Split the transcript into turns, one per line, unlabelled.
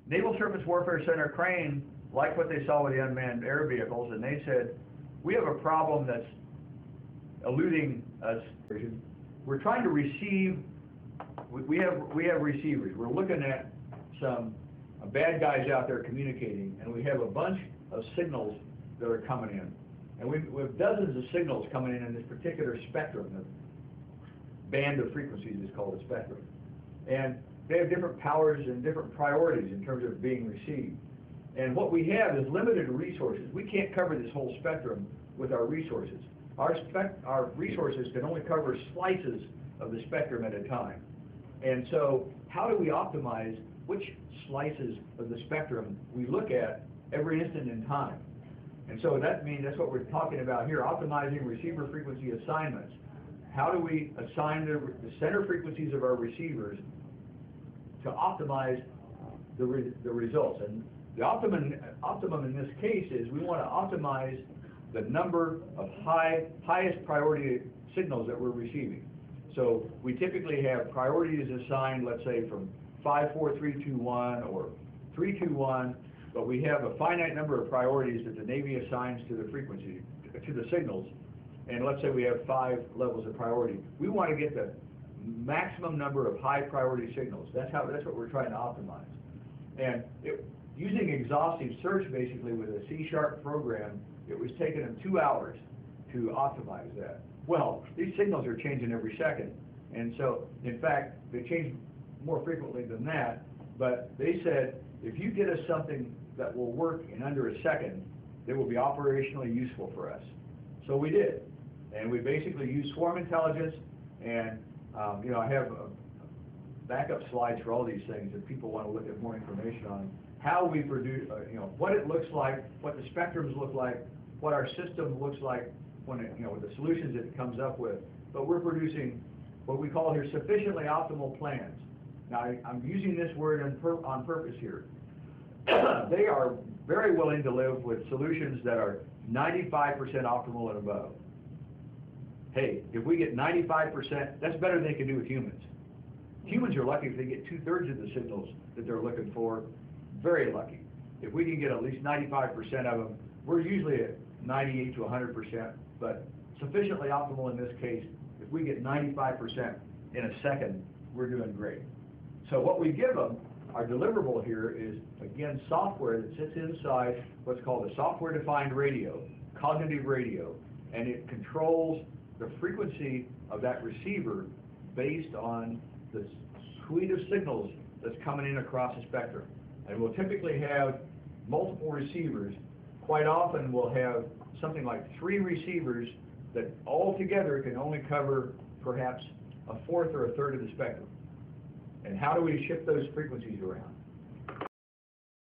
Naval Surface Warfare Center Crane liked what they saw with the unmanned air vehicles, and they said, we have a problem that's eluding us. We're trying to receive, we have receivers. We're looking at some bad guys out there communicating, and we have a bunch of signals that are coming in. And we have dozens of signals coming in this particular spectrum. The band of frequencies is called a spectrum. And they have different powers and different priorities in terms of being received. And what we have is limited resources. We can't cover this whole spectrum with our resources. Our resources can only cover slices of the spectrum at a time. And so how do we optimize which slices of the spectrum we look at every instant in time? And so that means that's what we're talking about here, optimizing receiver frequency assignments. How do we assign the center frequencies of our receivers to optimize the results? And the optimum in this case is we want to optimize the number of highest priority signals that we're receiving. So we typically have priorities assigned, let's say from 5, 4, 3, 2, 1 or 3, 2, 1, but we have a finite number of priorities that the Navy assigns to the frequency, to the signals. And let's say we have 5 levels of priority. We want to get the maximum number of high priority signals. That's what we're trying to optimize. And using exhaustive search basically with a C# program, it was taking them 2 hours to optimize that. Well, these signals are changing every second. And so, in fact, they change more frequently than that. But they said, if you get us something that will work in under a second, it will be operationally useful for us. So we did. And we basically used swarm intelligence. And, I have backup slides for all these things if people want to look at more information on how we produce, what it looks like, what the spectrums look like, what our system looks like when it, with the solutions it comes up with. But we're producing what we call here sufficiently optimal plans. Now, I'm using this word on purpose here. They are very willing to live with solutions that are 95% optimal and above. Hey, if we get 95%, that's better than they can do with humans. Humans are lucky if they get 2/3 of the signals that they're looking for. Very lucky. If we can get at least 95% of them, we're usually at 98 to 100%, but sufficiently optimal in this case, if we get 95% in a second, we're doing great. So what we give them, our deliverable here is, again, software that sits inside what's called a software-defined radio, cognitive radio, and it controls the frequency of that receiver based on the suite of signals that's coming in across the spectrum. And we'll typically have multiple receivers. Quite often we'll have something like 3 receivers that all together can only cover perhaps 1/4 or 1/3 of the spectrum. And how do we shift those frequencies around?